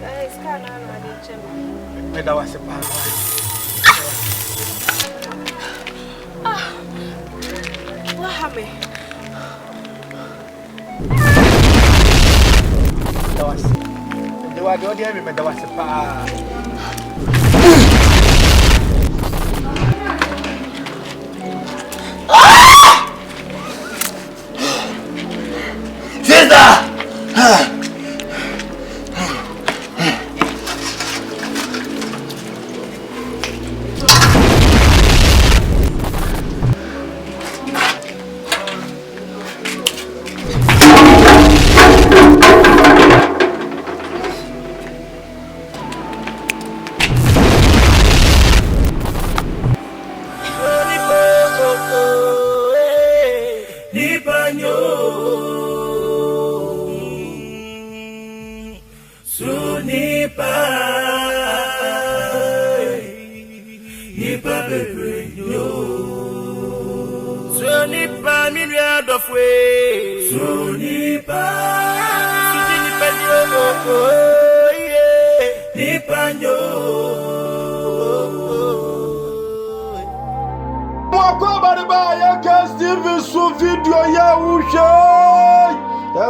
It's kind of me that was a bad what happened? That was the one the me that was a bad.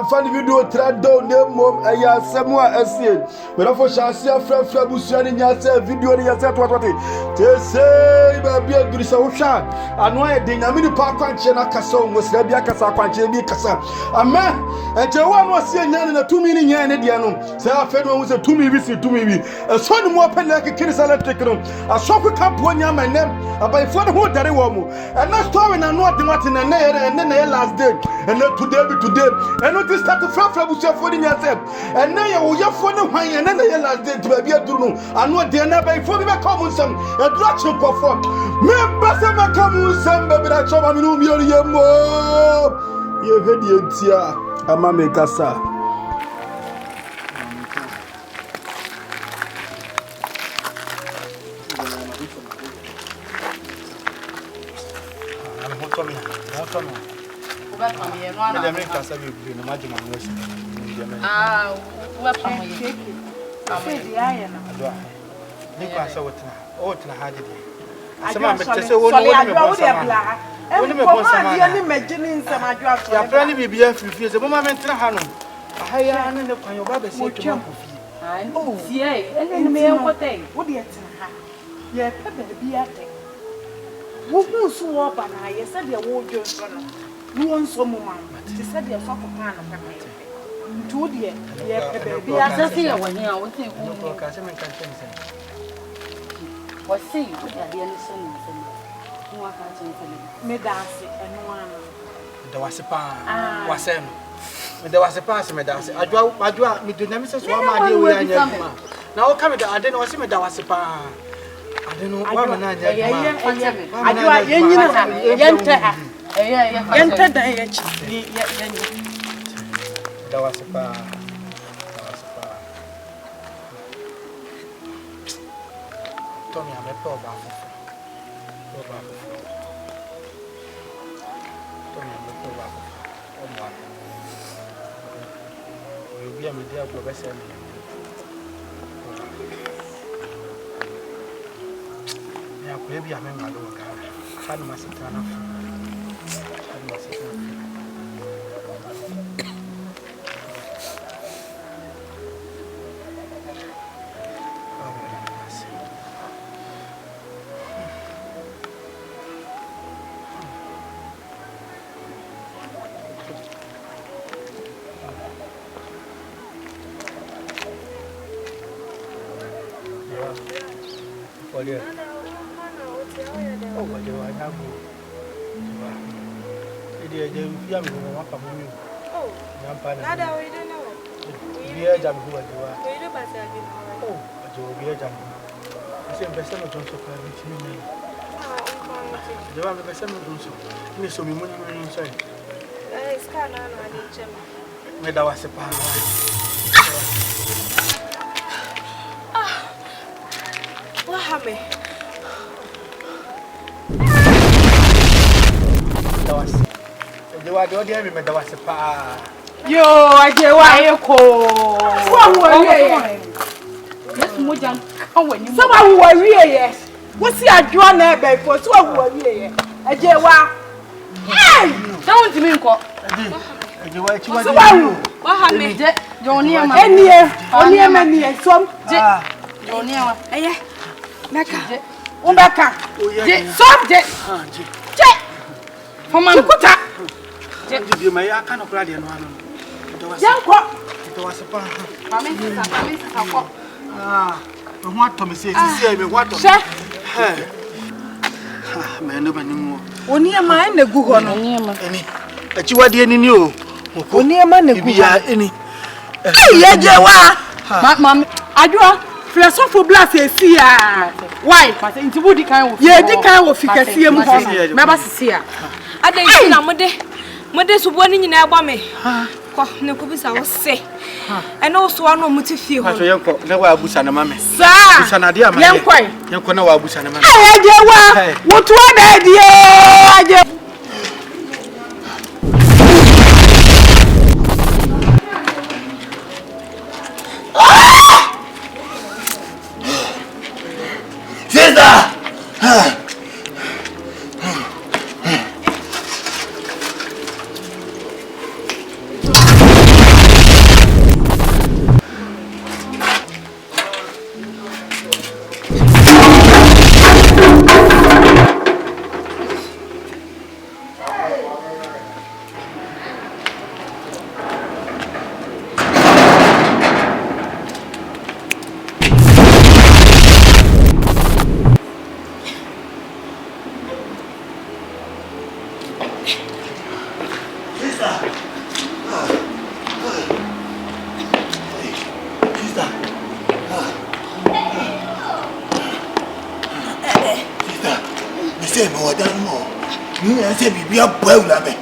Fan video trado ne mom aya semwa asien me do fo chance afrafra busuani nya se video ni ya se twatwate te sei ba bia duri se wo hwa ano e de nyame ni pa kwanche na kasa o mosra bia kasa kwanche bi kasa ama eje wa no se nya na tumi ni nya ne dia no se afa no wo se tumi bi si tumi bi so ni mo pa na kekiri electric no asoko kampo nya manem abai fo ho dare wo mu and na story na no de wate na na last day and today be today and this start to frafra busuafo ni nya se and na ye wo yefo ne hwan and na ye last day to ba bia duru no ano de na bai fo bi ba come nsam e dura chinkofo me basa ma come nsam ba bi da choba mi no mi ori yemo ye hedi entia ama me kasa no so mama ti said you so papa na papa to die ye baby asa se ye wani a wote ku ka se men kan chen se wo se ya de ni so ni se no aka chen se me da se eno ana da wase pa wase no me da wase pa se me da se adwa me do nyame se so ma de we anya ma na wo ka me da ade no wase me da wase pa ade no wa ma na anya ma adwa ye nyina yente ha yente da ye chi ye da wase pa Tommy ame pe oba fufu Tommy ame pe oba fufu oba obi ame dia go be se me ya ko ebi ame ngalo ka kanu masitana Olha. Oh, Agyeiwaa nyago. Idi eje mfia me no waka mumi. Oh. Nyampa na. Nada we don't know. We are jam who Agyeiwaa. We do basa again. Oh, Agyeiwaa we are jam. Ise mbese no tonso kwa bitimi ni. Agyeiwaa mbese no tonso. Ni so mi muni muni nso. Ska na na ni chema. Me da wase pa. What happened? Agyeiwaa do dey me da wase pa. Yo, Agyeiwaa yeko. Someone who are here. What's your Adwoa na Abbey for? So who are here? Agyeiwaa. Hey! Don't mean ko. Agyeiwaa chiwa. So who? Wahame. Joniema. Enie. Oniema nie. Som. Je. Joniema. Eye. Meka. Umbeka. Je. Som je. Je. Fama kuta. Je bi ma ya aka no kra de no ano. Janko. To wasepa. Mama sisa ko. Ho atom se sisi me ho atom. Hey. Ma no bani mu. Oniema na gu ho no. Oniema. Eni. Achiwa de ni o. Oniema na gu. Bia eni. Hey, Agyeiwaa. Mama, Adwoa, philosopher blast esi a. Why? But inti budi kan wo. Ye di kan wo fikasi mu ho. Me ba sisi a. Adai na mode subo ni nyina egba me. Ko ne ko bisa wo se. Ene wo so anu muti fie ho. Pato yenko na wa abusa na mame. Sa. Abusa na dia mame. Yenko na wa abusa na mame. Hey, Agyeiwaa. Wo to da die. Agyeiwaa. Say be a boy la me.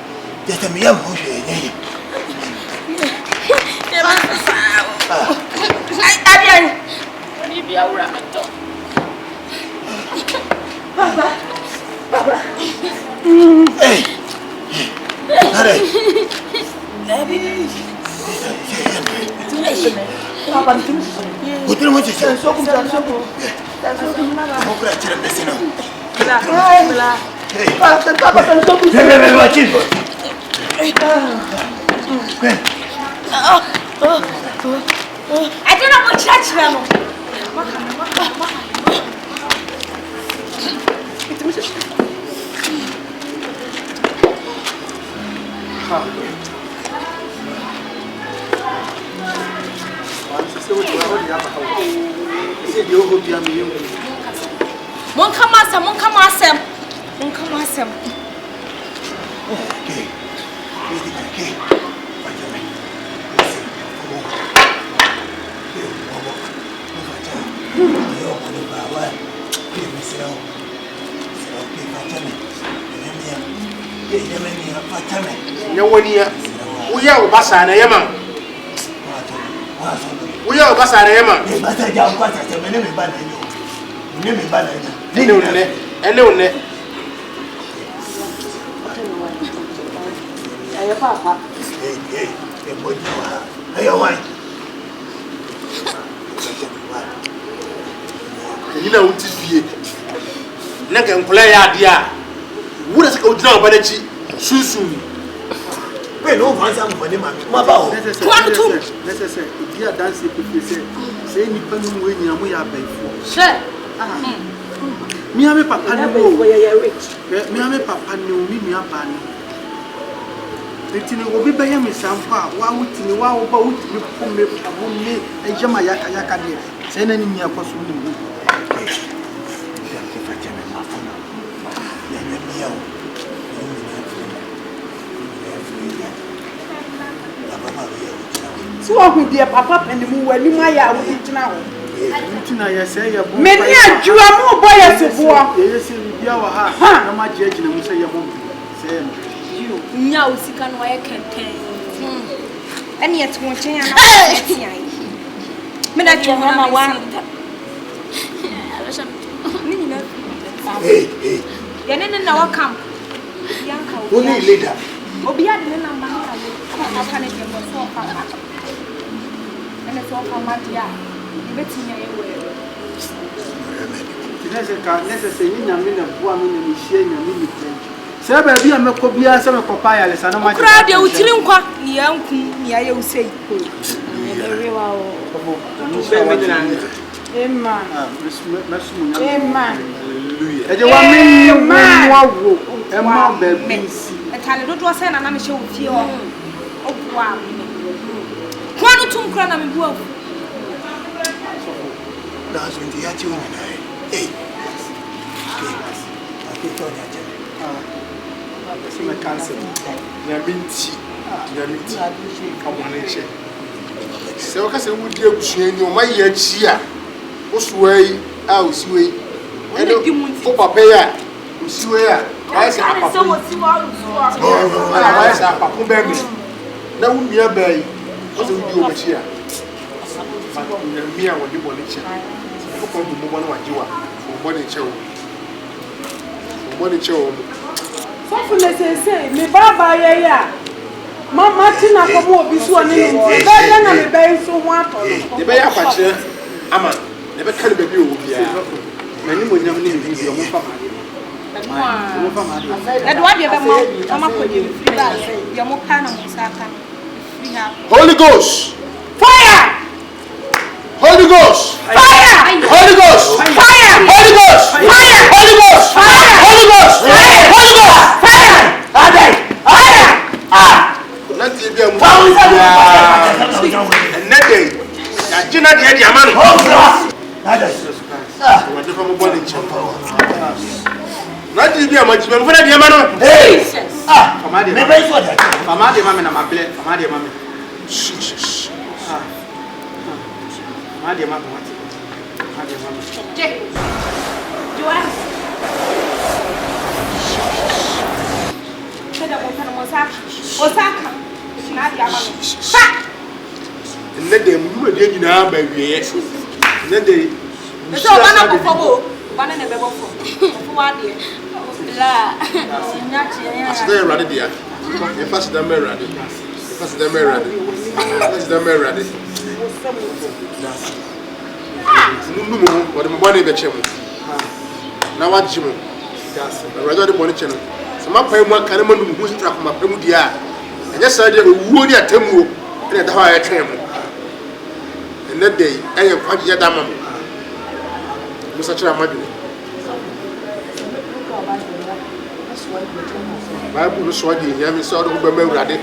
Just me am ho hwe nye. Abian. Ni bia wura meto. Baba. Hey. Hare. Papa, tu What do you want to say? so kum. Mo kra chira pesino. Bla. Hey. Papa, so kum. Hey, watch it. I don't know what church now. Mon come asem. Okay. Uya ubasa na yema. Uya ubasa na yema. Basa ja kwata se me me ba na yo. Me ba na yo. Ene unne. Ayo papa. Hey, mo di wa. Ayo wa. Ina unti fie. Na ke nkula ya dia. Wura saka ujina obanachi. Susu. Wait, no fancy am for them ma ba o. Necessary. If you dance it say ni panu we nyina mo ya baifo. She. Mi ame papa ni wo. Mi ame papa ni o mi nua ba ni. Etini obi be yam sampa wa wutini wa wo ba wutini pomme abonne ejama yaka de. Say na ni nya kwaso ni mu. So who dear papa and the moon when you my ya with now. Many Adwoa mo boy asofo. Yes, bia wa ha. Na ma judge na mu say ya mo. Say You nya usika no ya kenten. Ene yet mo chen ya na tian. Me na twa na wa. Ni ni na. Hey. Ya ne na wa kam. Yanka o. Only leader. Obi ade ne na ma na le. Papa ne je mo so papa. Ene so papa dia. Ibetinya yewe. necessary nyame boa me na hie nyame ni plenty se ba bia me ko bia se me kopa ya le sa no ma kra de utiri nkwa ni yankum ni aye usei erewa o Amen. Agyeiwaa me wo emma baby si etale dodo se na na me hye ofie ho ogwa kwanu tum kra na me bua that's when the yachi won hey okay to ya je se me cancel na binti abonenche se o ka se wudi abusuani o maye achi a osuwai a osiwai eno o papa ya osiwai a ba se papa ba se papa be mi na wunua bai o se wudi o machi a na mi a wodi boneche o ko du mo bo na Agyeiwaa o boneche o so fule se me baba ye ya mama tina ko bo obi so ni ni be na me be so ho ato de be ya kwakire ama de be kale baby o bia mani mo nyam ni bi o mo fa Adwoa de be mo mama ko de free ba ye mo ka na mo saka free ha Holy Ghost fire Holy Ghost fire Holy Ghost fire Holy Ghost fire Holy Ghost fire Holy Ghost Holy Ghost fire Abbey na ti bi amu na dey ya jina de dia ma no wa de fa mo body check na ti bi amu jibe mo fa de ma no hey fama de me bai so da fama de ma me na mable fama de ma me fama de ma me what fama de ma me je Joa Seda mo kana mo saka na dia ma no fa ne de mu de nyina ba wiye ne de so ba na ko fobo ba na ne be bo fo fo wa de la nya chi ya asde rade dia e pass da merade pass da merade pass da merade nu mu wa de mo ba ne be chemu na wa jimu rade de boni chenu sama pai mu aka ne manu mu sitra ko ma pemu dia anya sa de wuo ni atamuo ene da ha ya twen mu ene dey eye kwaje ya da ma mu musa chira madwene Bible no so dey ya me so do ba mawurade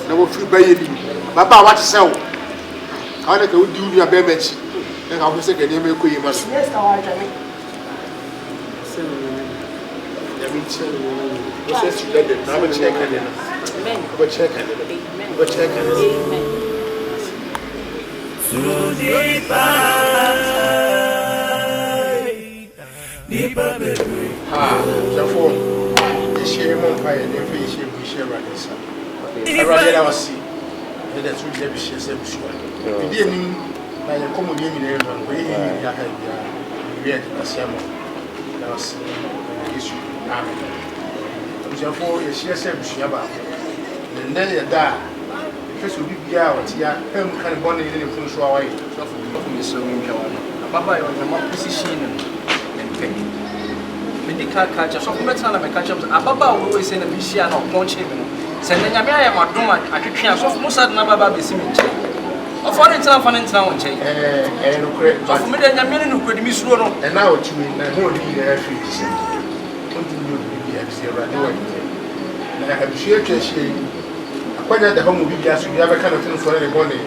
na wo fi ba ye bi baba wa tsew ka na ka wudi unu ba machi na ka wo se ka ne me ko yi ma so yes ka wa jame ya mi che wo se su da na me che ka ne na amen ko che ka ne amen ko che ka ne amen Sudipa Nipa baby therefore share mon fire and free share we share right this I rather I see that through the share some sure we didn't na ya komo ni mi na we ya ha ya we at asiamo na was issue amen therefore we share some sure ba then ya da first we be ya what ya em kan born in the fun so away so for me so mi jawa baba yo na ma position medical culture so come tell me culture ababa we say na bishia na ponche me no se na nyame aye madom atwetwe so mo sad na baba be simi nche ofo ne tena fa ne tena won nche no kure so me de nyame ne no kure mi suro no e na o timi na ho di na afi ti se on di no bi ya se ra de wa na ka bishia twehie akwanya da homo bi ya so ya be kana tunu so ne bonne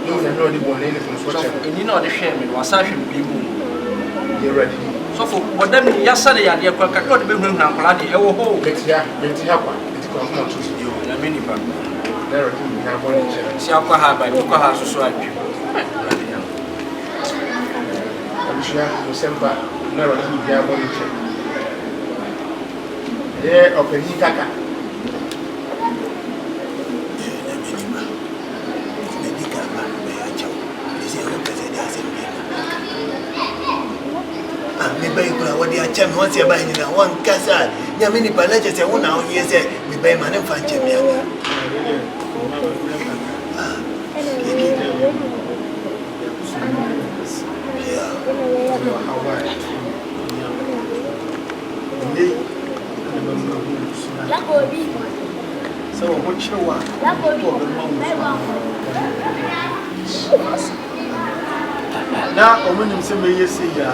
no na no di bonne ne tunu so che ni na o de hwe me wasa hwe bi mu ye ready so for bodam yasare ya de kwa kakro de be hunu ankola de ewo ho betia kwa etiko ho to yo na meni pa na ro ni na bo ni che si akwa ha ba ko ha so atwi amshia no semba na ro ni ya bo ni che e openi kaka me bay kula wadi acham won se bay ni na won kasa nyame ni palaje se wona o yese me bay manem fanche me aga So what you want? Now, when you say me, say ya,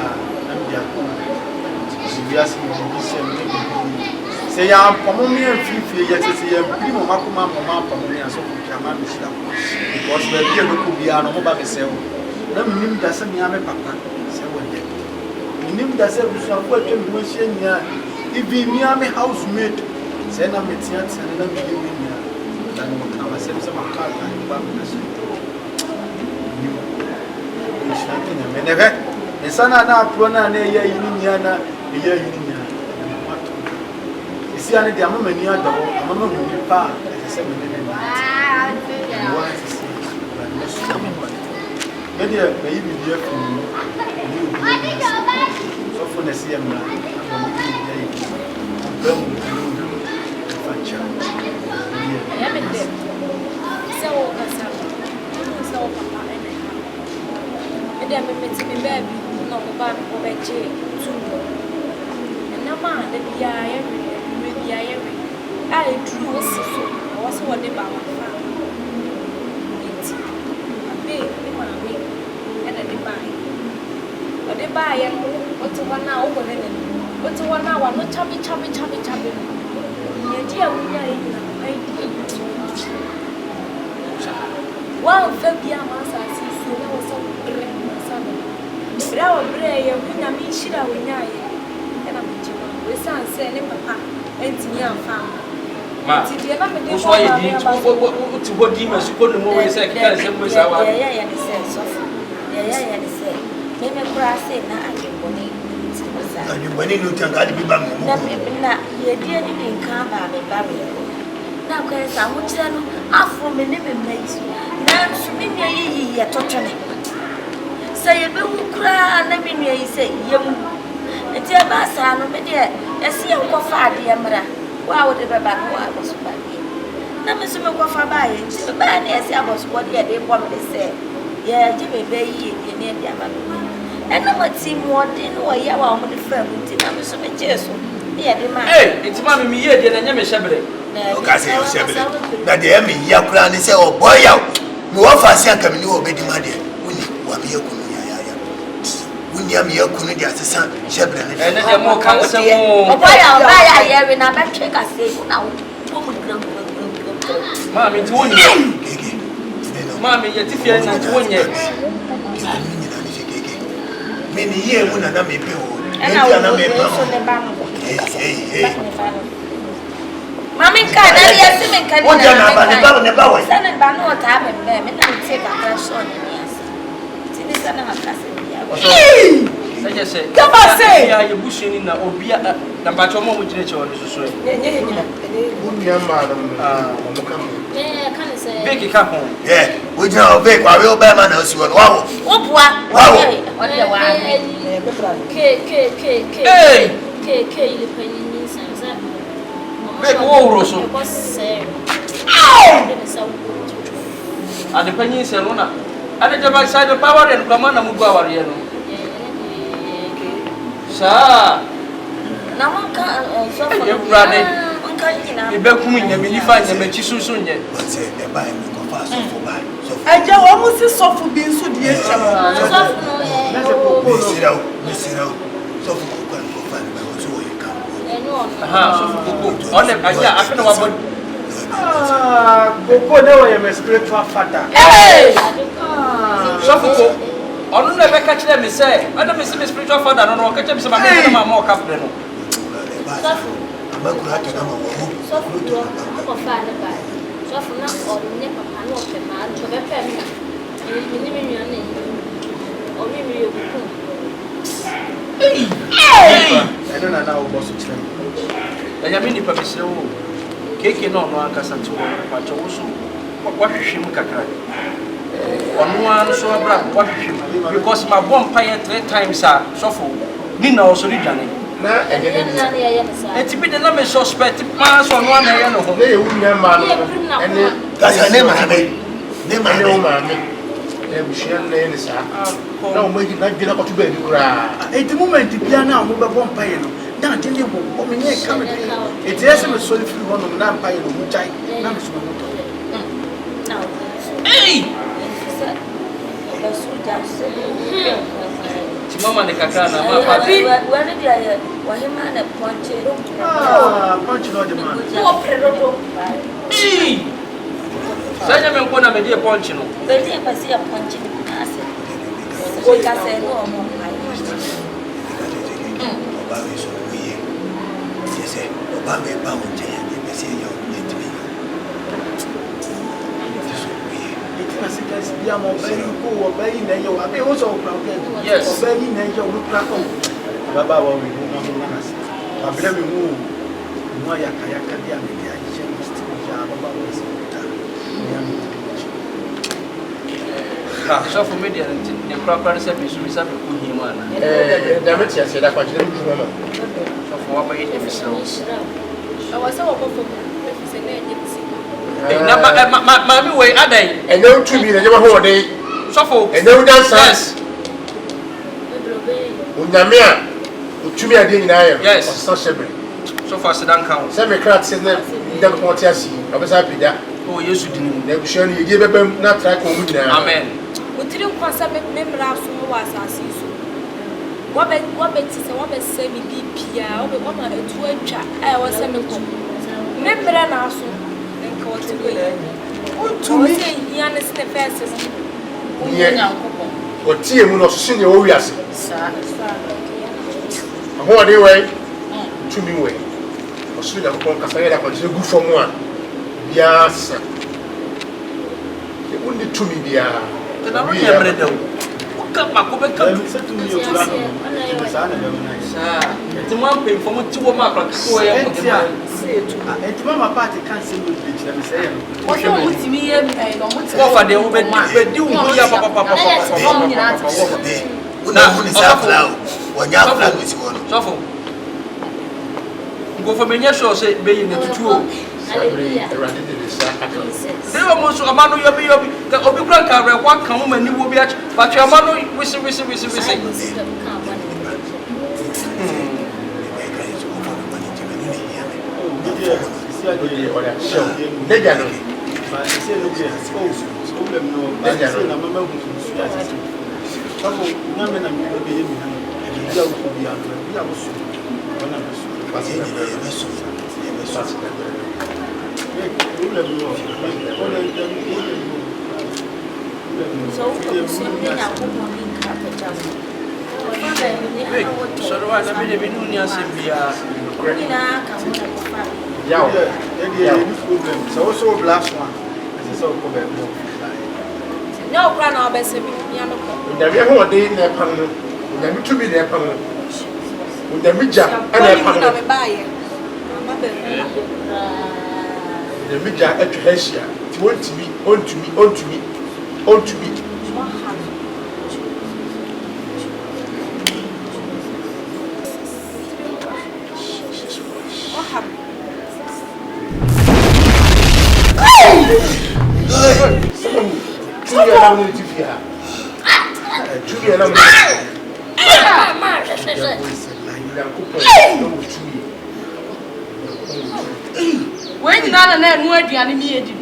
say I'm coming and feel yet to see a primo Makuma, and so because the dear could be an over myself. No, him doesn't mean I'm a papa. Say one day. Him doesn't some working machine here. If we me am a housemaid, send a metians and then give me here. Then what I was saying, some car and bamboo. The son now prona near Uniana, a year Union. You see, I need a moment near the moment you part at 7 minutes. Maybe dear from you. So for the same man, I'm a baby, no, Bobby, Agyeiwaa, and no man, the BI maybe I drew also what they bow it's a big, and a buy. But they buy and what's 1 hour over then? What's 1 hour? No chubby. Wow, Fabian, I see, so Bravo, Bray, we are me, she are we now. And I'm with San Sen, Papa, and Tian found. That's why you did to what demons you couldn't move his second. Yeah, maybe I say, now I can believe. And you went in to tell God to be back. You didn't come by me, Babby. Now, because I would tell you, after me, living mates. Now, so many ye are totally. Say you will cry, let me say, young. And tell my son, no, my dear, and see how far the Amara. Why would ever back who I was by me? Now, Miss Mokofa by it, the man as I was what they want to say. Yeah, Jimmy Bay, you near the Amara. And no one seemed more than what you are on the firm until I'm so much. Hey, it's Mammy, me here, and I'm a shepherd. That the Emmy Yakran is oh boy out. No offer coming to obey the mother. When you are coming to son, shepherd, and then more counsel. Oh, why I have in a back check? I say now. Mammy, to one year. Mammy, yet if you are not 1 year. Many years when I may pay. And I will hey. Mammy can't see me. Can you never send it by no time and them and I take a crash on yes. See this another cousin. I just say, Gabasay, yeah, you're bushing in the Obia, the Batomo with nature on this way. Vicky come home. Yeah, we know Vic, I will bear my nose. Wow, and the penny is a runner. And the back side of power and command and move our yellow. Sir, now one can't, you brother. You better come in and you find them and you soon yet. But say they buy me go fast for buy. Agyeiwaa almost soft for being so dear. Miss it out. So for go find my so you come. On the idea, I don't know about. Go now, I'm spiritual father. Hey! So I don't never catch them, say. I don't miss my spiritual father, I don't know, catch them some more captain. I'm not to come so for you, I'm father by. So for now, or never, I know the man to the family. You name your name. Or maybe you I don't know what's to tell you. I mean, if I say, Keke no ankasa to what you also what him kakra. On one so abra what him because my bomb pie 3 times so for Nina also region. Na and to be the name suspect pass on one area no ho. That's her name, Abbey. Name bushia na ene sa na o magi na gina ko to ba bi kura e di moment bia na mo be bom paye no na de ne bo me nye ka me e ti ese me so le firi ho no na paye no mu chai na me so mo to Hey! Mama ni kaka na mama Abbey wani dia wa hima na ponche punch no de man ko prerodo Hey! Sanya me nkona me die ponche no be dia pasi ya ponche ase o ka se no mo ai Oba we so we yes oba me ba mo je ye be se yo yetimi Because we are more very cool, very nail. I mean, also, yes, very nail. We crack on. Baba, we move on. I believe we move. No, Yakayaka, the Amelia, she must be Baba was. so for me the proper service we have to him one. Damage, I said, I want to remember. So for what I I was so hopeful. na mami we adai And no to me, the never hold day. so for And no dance. yes Unyamia, to me, I didn't know. Yes. So seven. so for sedan count 7 cracks in the Pontiasi. I was happy that. oh yes you didn't They show you give them not track on with now. amen We didn't consider members who was as is. What makes it what makes semi DPR, what my 2 I was a member and also. To me, he understands the person. What tea will not sing your warriors. What they way to me way. Or soon upon Casaya, but you go for one. Yes, they wouldn't to me, dear. then I remember it come back over come the one pay for 2 mark so I And Mama Party can't sing with bitch, let me say. what for the woman but do papa Una huni sa flow wanya flow is one so for go for me sure say be in the tutu they almost amano yobi ka obi kran ka re wa kan mo ni wo bi ach but your amano wisi so do I na be no ni asembia So also last one. This is all problem. No, grand or best of me. The real day in their panel. Never to be their panel. With the Mija and their panel. The Mija at Hesia. It won't to me, on to me, on to me, on to me. When you not know what you are needing.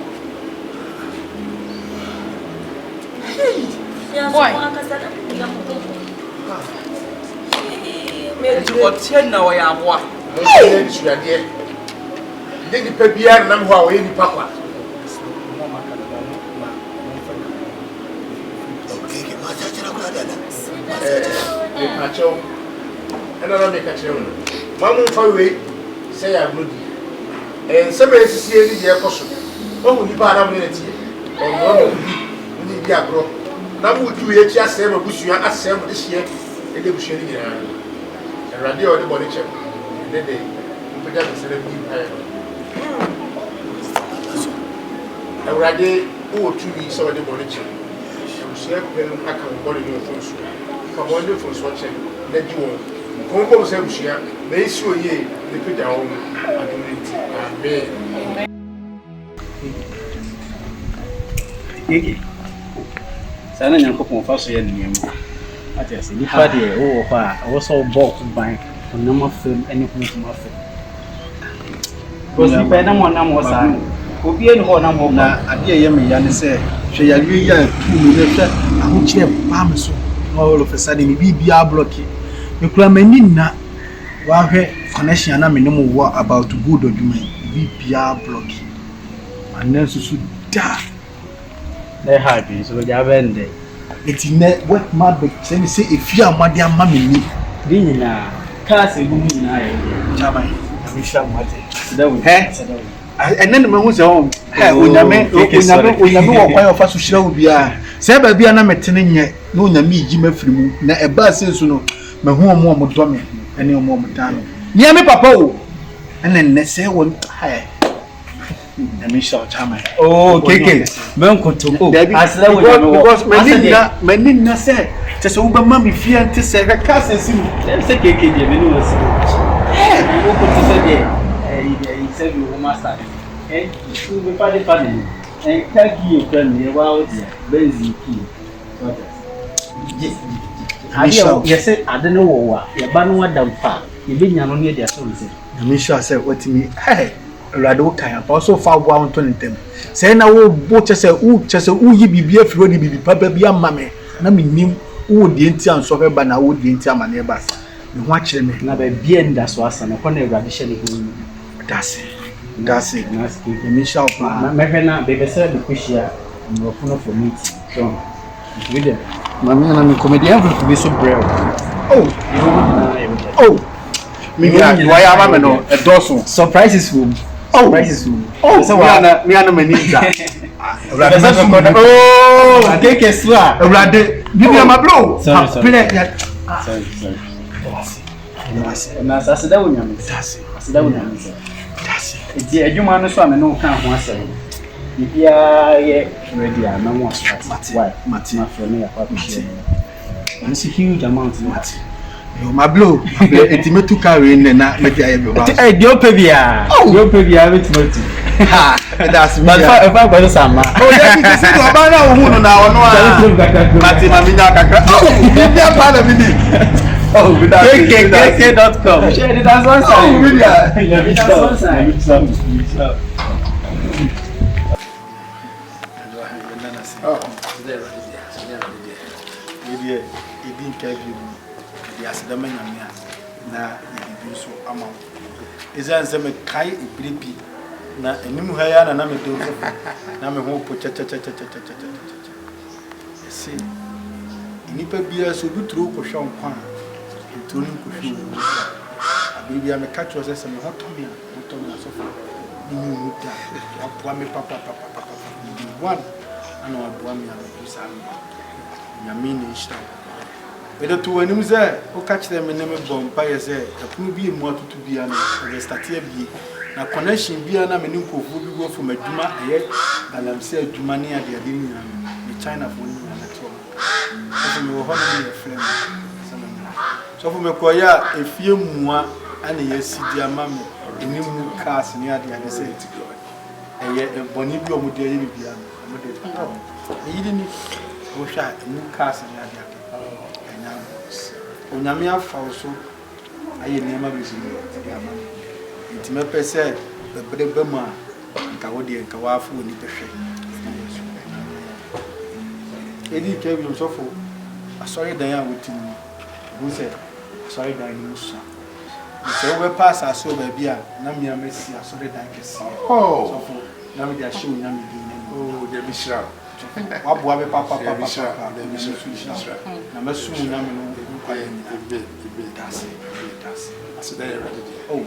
what 10 now I am what Then the Pebia and Namwa or any papa. okay ma cha cha kwa dada Pacho, and I make a children. Mamma far away, say I'm good. And somebody see any dear caution. Oh, you bad amenity. Or no, we need a grow. Now, would you just say, Bush, you are assembled this year, and they will share it. And radio the body check. And then they put up a celebrity. And Rade, oh, 2 weeks over the body check. And share pen, I can body your first. From one day for watching, let you on. Congo says, they show ye, they put their own ability. Amen. sana nyankopɔn fa so yɛ nneɛma ate ase nipa deɛ wowɔ hɔ a ɛwɔ sɛ wobɔ ban ɔnam afam ne honhom afam kɔsi pɛ na mɔnam hɔ saa obie ne hɔ nam hɔ na adeɛ yɛ me ya ne sɛ hwɛ yareɛ yi a tu mu ne hwɛ ahokyerɛ baa me so na all of a sudden me biribiara blɔke mekura m'ani nna wahwɛ connection na me ne mo wɔ about good adwuma yi biribiara blɔke anan susu da na ha bi so ja bɛnde eti ne what ma be say me say efia amade ama me ni di nyina class egu nyina yɛ chaman na shira amade sedawo sedawo enen me hu se ho onyame wɔ kwan ofa so shira wo bia sɛ ba bia na metene nyɛ na onyame yi mafiri mu na ɛba sɛ so no me hu omo dɔ me ene omo dan no nia me papa o enen ne sɛ won ha na me shira chaman oh keke menkoto oh asla wo because meninna say just wo ba mami fie ante say ka kase si mu say keke je me no wasi wo ko to say de say you master you be fa de kaki e kwa me wa o dia benzi ki yes yes ade no wo wa ye ba no wadampa ye be nya no ne dia so nse na me sure say what me Rado kan pa so fa bo awon to ntem say na wo bo chese u yi bibia firo ni bibi papa bia mame na menim wo de enti anso fe ba na wo de enti amane ba sa me ho akire me na ba bia nda so asa na ko na Awurade hye ne hu dase na ski me sha pa me hwe na be se be kushia no for meet so video mame na me comedian for be so brave me why am I no a dozen surprises room surprises room so me ana manager keke swa Awurade bibi am bro sorry na asida wonyame eti adwuma no so ame no kan ho asem bibia ye ready a na mo start mati for me apa share it's a huge amount mati my blow etimetu carry na meti aye be ba eh dio pebia meti ha that's me if I go to sama yeah you see do aba na ohun na ono a mati mami nya kakra bibia pa na bidi without kk.com share it as one side asidama nyame na yibi so ama izan se me kai ibrebi na enim ha ya na me do so na me ho po cha ese inipa bia so bituro ko hwa nkwa nturu ko hwa abibia me catch us se me ho to me so fa ni muta apwa me papa one ana abwa me na so nyame ni shita Edo to anim say o catch them in name bompa ye say akunu bi emu atutu bia na we start here bi na connection bia na me nim kofu bi go from adwuma eye balamse adwuma ne ade ade ni China for ni na to so me wo ho na me friend so for me koya efie mua ana ye sidi ama me enim cars ni ade ade say it go eye boni bi o mu de ye bia mo de yidi ni wo sha mu cars ni ade onyame afa so aye nema bezini ya ma intime pese bebre bema nka wodi nka wafu oni pehwe edi kebi msofo asori dan ya wotini bu se asori dan ni musa se we pass aso ba bia na mia mesi asori dan kesi sofo na me dia show nyame bi ni de bishra wabua be papa na mesu nyame no that's so there oh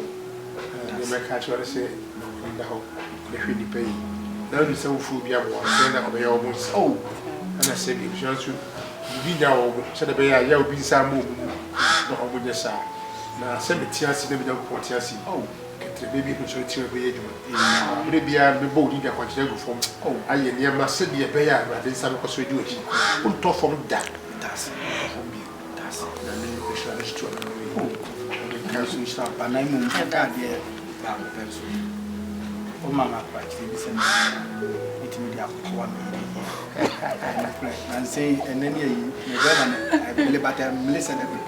the mechanic what say nga ho the hwedi pay na do say fu bia bo say na obe yo mo oh ana say bi chance bi da wo say da be ya obi sa mo no obo je sa na say be tiasi na be da ko tiasi oh ketre baby no so ti be yeduma be bia be bo di da kwa chire go form oh aye ne ma say be be ya ba den sa ko so di ochi on to form da that's Council start by name and God, yeah, o mama kwati bi sen itimi dia kwa me and say and then you never me but I'm listen every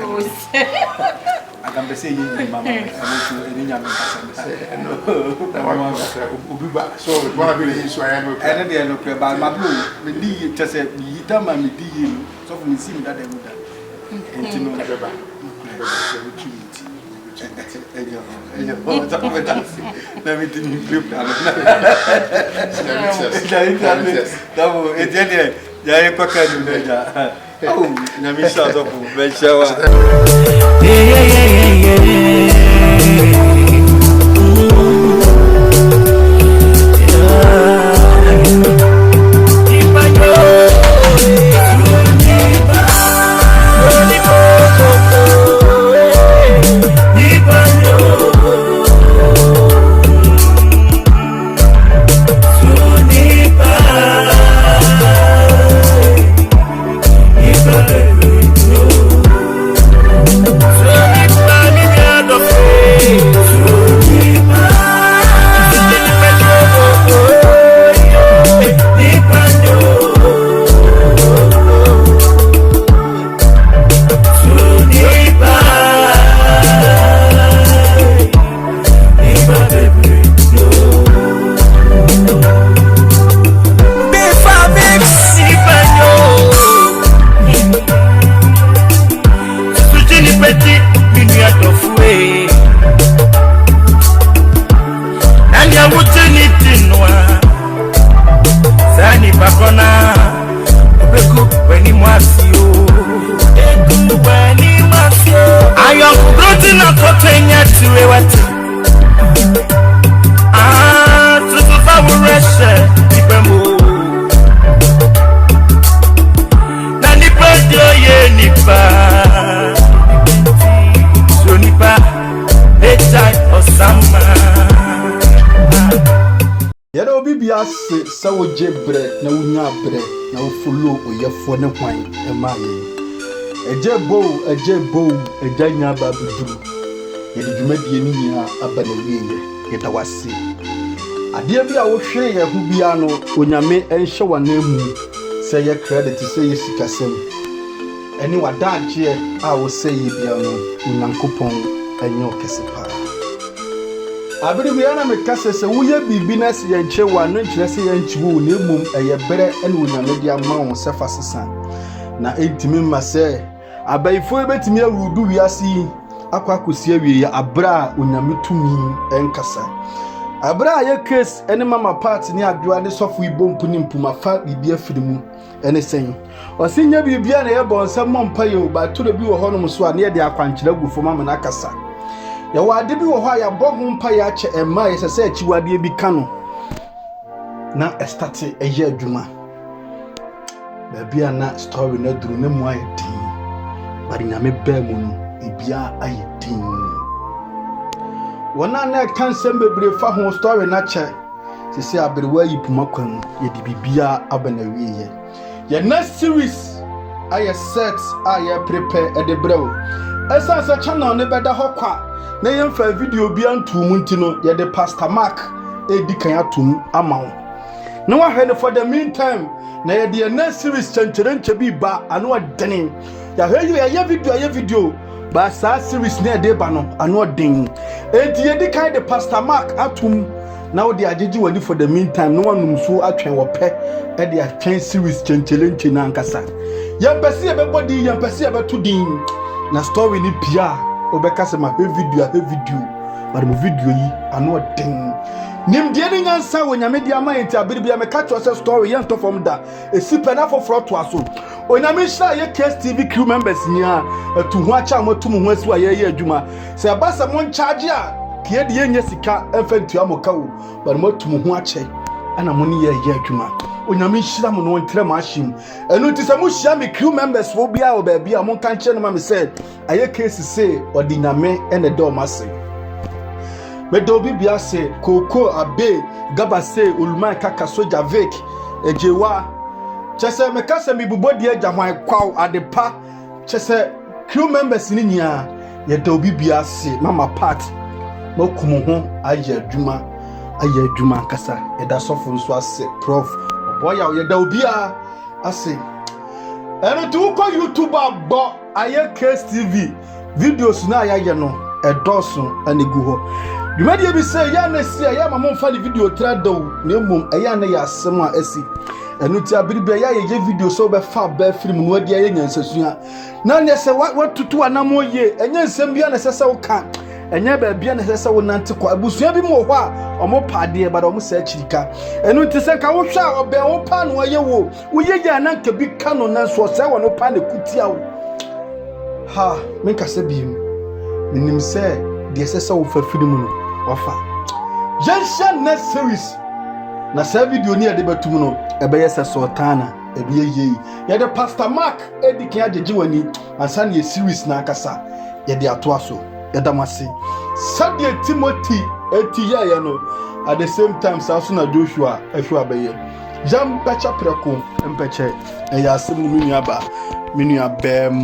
I can be saying mama I want to any nyame kasa no obi ba so wa be so I no and then no ba ma blue me di just say me da ma me di so for me see me that dem da enti no ba let me think you flip down. Sa wo jebre na wunya bre na wo follow oyefo ne kwan e ma ye ejebo ejanya ba biduru ye de dwumadie ni nya aba na wiye ye da wase ade bi a wo hwe ye hu bia no onyame enhye wanamu se ye credit se ye sikasem eni wadaagye a wo se ye bia no unyankopon enyo kesepa abiri bi ana me kase se wo ye business ye nche wa no nkyere se ye nchiwo na emum eye bere ene onyame dia ma wo se fasesa na entimi ma se abaifo betimi awudu wiase akwakosi awie ya abra onyame tumi enkasa abra ye case ene mama part ni Adwoa ne sofo ibompu ni mpuma fa bibia afirimu ene sen osinya bibia na ye bonsam mompa ye ba to bi wo hono so a ne de akwankyera gufo mama na kasa ya wade bi wo ho ya bohu mpa ya che emma ye sese achiwade bi kano na estati eye adwuma ba bia na story na duru ne mu ayedin bari nyame ba mu no ibia ayedin wona na kansem bebre fa ho story na che sese aberewa yi puma kwan ye di bibia abana wiye ye next series aye set aye prepare e de brew esa sa channel ne beda hokwa na yemfa video bi antum ntino ye de Pastor Mark edikan atum amawo na wa hwene for the meantime na ye de next series chancherenche bi ba anu adene ya hwe ye video ba sa series na de ba no anu odin enti ye de kan de Pastor Mark atum na wo de ajeji wani for the meantime no wanum so atwen wo pe e de atwen series chancherenche na ankasa ye pese ye be body ye pese ye be to din na story ni pia obeka se ma video but mo video yi anu odin nim de ni nyansa wo nyame de ama enti abiri bia me catch us story yen to from da esipe na for front to aso onyame sha ye case TV crew members ni a etu ho acha mo tum ho asi wa ye adwuma se abasa mo charge a kie de yenye sika emfantu amoka wo but mo tum ho ache ana mo ni ye adwuma onyame hira mo no ntre ma ahim enu ti se mo hia me crew members wo bia wo ba bia mo kan che no ma me said aye case say odinyame ene do mase me do bibia say koko Abbey Gabasay kaka soja vek Agyeiwaa chese me kase mi bubodi agya hwan kwaw adepa chese crew members ni nya ye do bibia say mama part mo kumu ho aye adwuma aye adwuma kasa yɛda sɔfo nso ase prof boy ya yɛda obia ase ɛno to ko YouTube abɔ aye case TV videos na ya no ɛdɔso anegu hɔ dwumadie bi sɛ ya na si ya ma momfa ne video tradaw na mmom ɛya na ya asɛm a asi ɛno ti abiribia ya ye video so be fa ba film no adi ya nyansasua na ne sɛ watutu anamo ye ɛnya nsɛm bia na sɛ sɛ wo ka ɛnya ba bia na sɛ sɛ wo nante kwa abusua bi mo hɔ a ɔmo paade ba da ɔmo sɛ akyirika ɛno ti sɛ ka wo hwɛ a ɔbɛn wo pa no aye wo ye ya na nka bi ka no na so sɛ wo no pa na kutia wo ha menka sɛ bi minim sɛ de sɛ sɛ wo fa film no wafa yɛnhyɛ na series na sa video ni ade batum no ɛbɛyɛ sɛ sultana ɛbɛyɛ yei yɛde pastor mark edike Agyeiwaa ni ansa ne series na akasa yɛde atoa so yɛda mase sadie Timothy etiyɛ no at the same time sa so na Joshua ehwa bɛyɛ jam pɛcha prɛko mpɛkyɛ ɛyɛ asɛm no minua ba minua bɛm